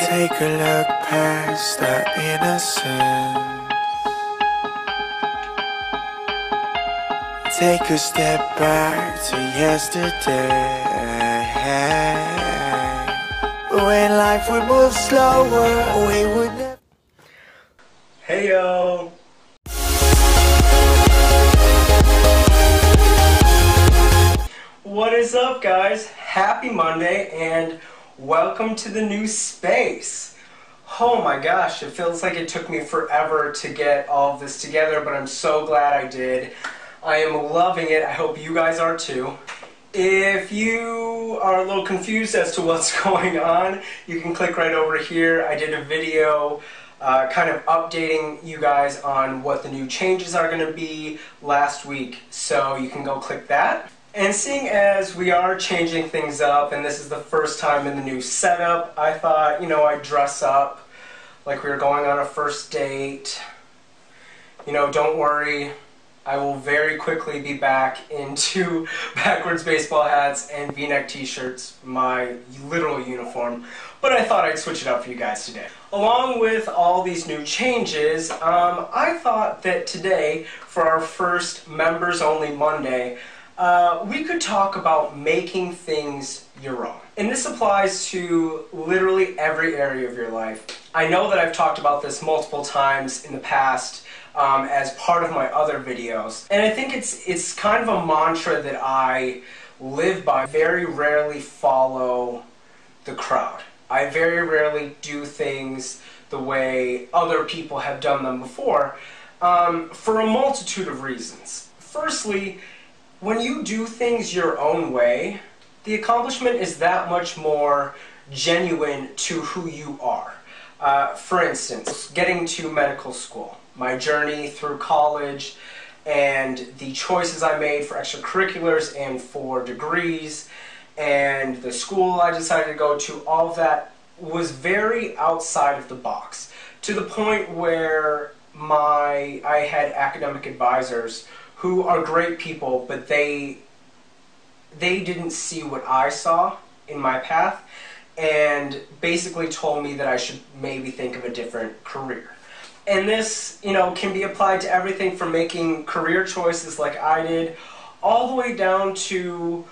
Take a look past our innocence. Take a step back to yesterday, when life would move slower, we would never. Hey yo! What is up, guys? Happy Monday and welcome to the new space. Oh my gosh, it feels like it took me forever to get all of this together, but I'm so glad I did. I am loving it. I hope you guys are too. If you are a little confused as to what's going on, you can click right over here. I did a video kind of updating you guys on what the new changes are going to be last week, so you can go click that. And seeing as we are changing things up, and this is the first time in the new setup, I thought, I'd dress up like we were going on a first date. Don't worry, I will very quickly be back into backwards baseball hats and V-neck t-shirts, my literal uniform, but I thought I'd switch it up for you guys today. Along with all these new changes, I thought that today, for our first Members Only Monday, we could talk about making things your own. And this applies to literally every area of your life. I know that I've talked about this multiple times in the past as part of my other videos. And I think it's kind of a mantra that I live by. I very rarely follow the crowd. I very rarely do things the way other people have done them before, for a multitude of reasons. Firstly, when you do things your own way, the accomplishment is that much more genuine to who you are. For instance, getting to medical school, my journey through college, and the choices I made for extracurriculars and for degrees, and the school I decided to go to, all of that was very outside of the box, to the point where I had academic advisors who are great people, but they didn't see what I saw in my path, and basically told me that I should maybe think of a different career. And this, can be applied to everything from making career choices like I did, all the way down to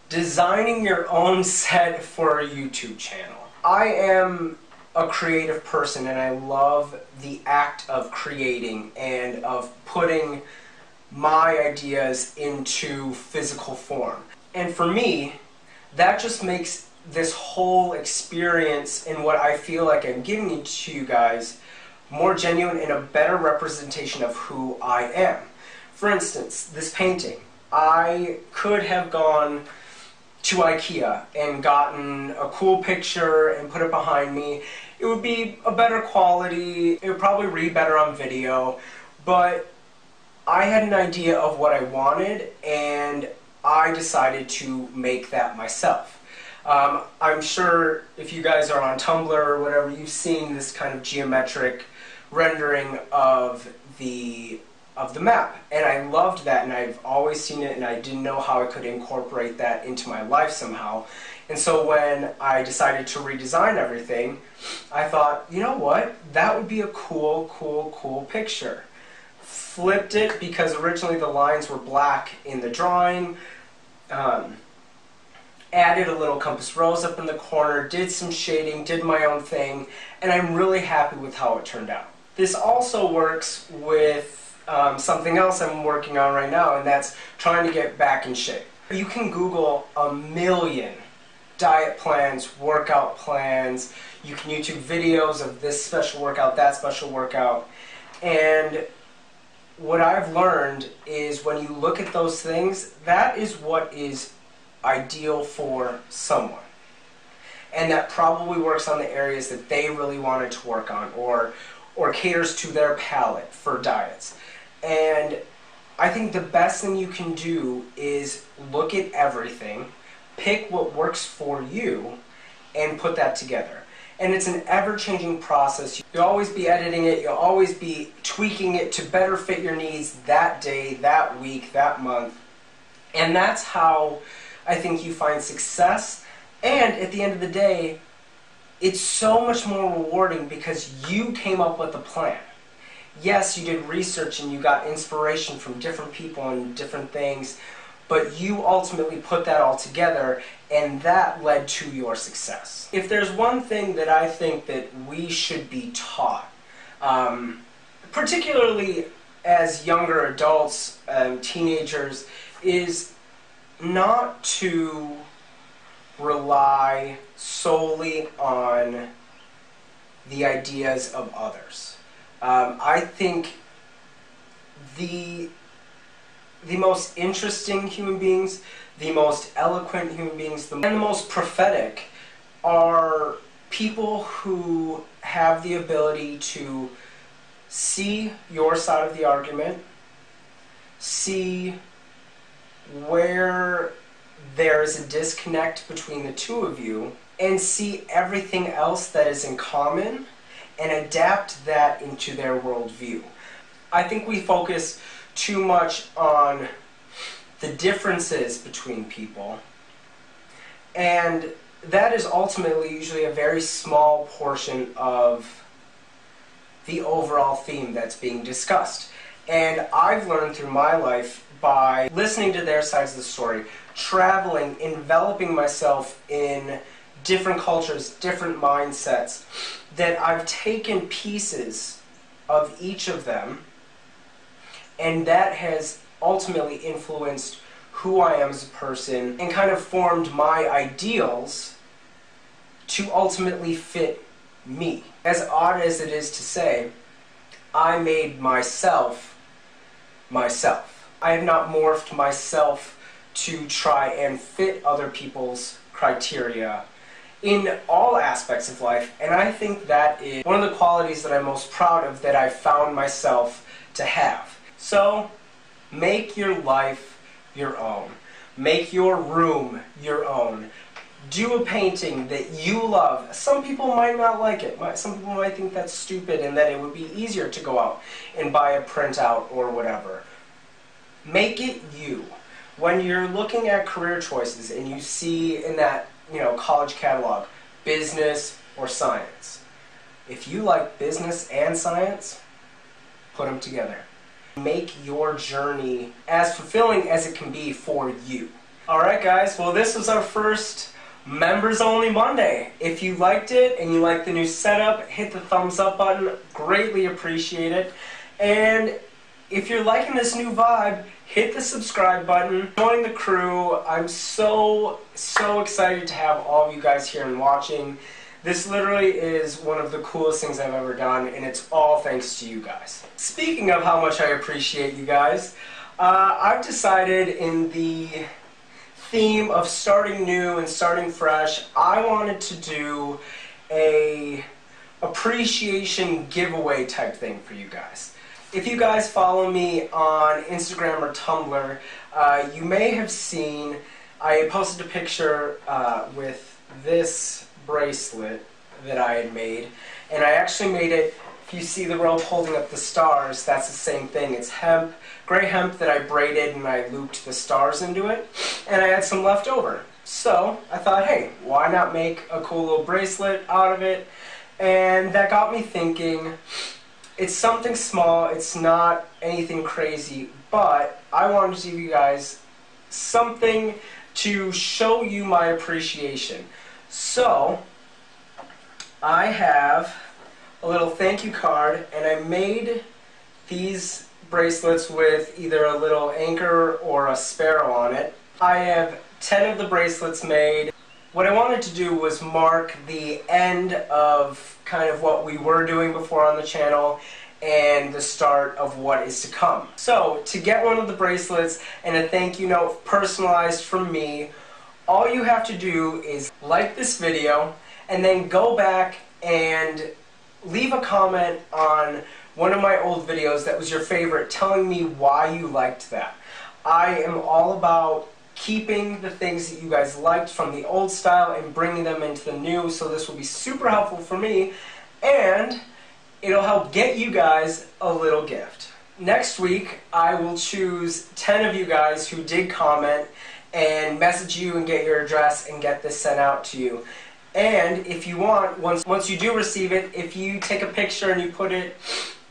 designing your own set for a YouTube channel. I am a creative person, and I love the act of creating and of putting my ideas into physical form. And for me, that just makes this whole experience and what I feel like I'm giving to you guys more genuine and a better representation of who I am. For instance, this painting. I could have gone to IKEA and gotten a cool picture and put it behind me. It would be a better quality, it would probably read better on video, but I had an idea of what I wanted, and I decided to make that myself. I'm sure if you guys are on Tumblr or whatever, you've seen this kind of geometric rendering of the map, and I loved that, and I've always seen it, and I didn't know how I could incorporate that into my life somehow. And so when I decided to redesign everything, I thought, you know what, that would be a cool picture. Flipped it, because originally the lines were black in the drawing, added a little compass rose up in the corner, did some shading, did my own thing, and I'm really happy with how it turned out. This also works with something else I'm working on right now, and that's trying to get back in shape. You can Google a million diet plans, workout plans, you can YouTube videos of this special workout, that special workout, and what I've learned is when you look at those things, that is what is ideal for someone. And that probably works on the areas that they really wanted to work on, or caters to their palate for diets. And I think the best thing you can do is look at everything, pick what works for you, and put that together. And it's an ever-changing process. You'll always be editing it, you'll always be tweaking it to better fit your needs that day, that week, that month. And that's how I think you find success, and at the end of the day, it's so much more rewarding because you came up with a plan. Yes, you did research and you got inspiration from different people and different things, but you ultimately put that all together, and that led to your success. If there's one thing that I think that we should be taught, particularly as younger adults, teenagers, is not to rely solely on the ideas of others. I think the most interesting human beings, the most eloquent human beings, and the most prophetic are people who have the ability to see your side of the argument, see where there's a disconnect between the two of you, and see everything else that is in common and adapt that into their worldview. I think we focus too much on the differences between people, and that is ultimately usually a very small portion of the overall theme that's being discussed. And I've learned through my life by listening to their sides of the story, traveling, enveloping myself in different cultures, different mindsets, that I've taken pieces of each of them, and that has ultimately influenced who I am as a person and kind of formed my ideals to ultimately fit me. As odd as it is to say, I made myself. I have not morphed myself to try and fit other people's criteria in all aspects of life, and I think that is one of the qualities that I'm most proud of that I've found myself to have. So, make your life your own. Make your room your own. Do a painting that you love. Some people might not like it. Some people might think that's stupid and that it would be easier to go out and buy a printout or whatever. Make it you. When you're looking at career choices and you see in that, college catalog, business or science, if you like business and science, put them together. Make your journey as fulfilling as it can be for you. Alright guys, well this was our first Members Only Monday. If you liked it and you like the new setup, hit the thumbs up button, greatly appreciate it. And if you're liking this new vibe, hit the subscribe button, join the crew. I'm so excited to have all of you guys here and watching. This literally is one of the coolest things I've ever done, and it's all thanks to you guys. Speaking of how much I appreciate you guys, I've decided in the theme of starting new and starting fresh, I wanted to do a appreciation giveaway type thing for you guys. If you guys follow me on Instagram or Tumblr, you may have seen I posted a picture with this bracelet that I had made, and I actually made it, if you see the rope holding up the stars, that's the same thing. It's hemp, gray hemp that I braided and I looped the stars into it, and I had some left over. So I thought, hey, why not make a cool little bracelet out of it? And that got me thinking. It's something small, it's not anything crazy, but I wanted to give you guys something to show you my appreciation. So, I have a little thank you card, and I made these bracelets with either a little anchor or a sparrow on it. I have 10 of the bracelets made. What I wanted to do was mark the end of kind of what we were doing before on the channel and the start of what is to come. So, to get one of the bracelets and a thank you note personalized from me, all you have to do is like this video and then go back and leave a comment on one of my old videos that was your favorite, telling me why you liked that. I am all about keeping the things that you guys liked from the old style and bringing them into the new, so this will be super helpful for me, and it'll help get you guys a little gift. Next week, I will choose 10 of you guys who did comment and message you and get your address and get this sent out to you. And if you want, once you do receive it, if you take a picture and you put it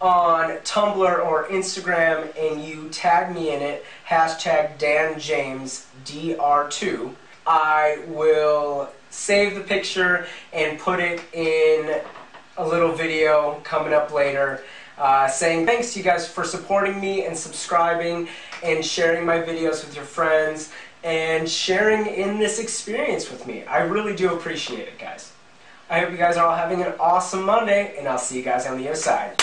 on Tumblr or Instagram and you tag me in it, hashtag DanJamesDR2, I will save the picture and put it in a little video coming up later saying thanks to you guys for supporting me and subscribing and sharing my videos with your friends and sharing in this experience with me. I really do appreciate it, guys. I hope you guys are all having an awesome Monday, and I'll see you guys on the other side.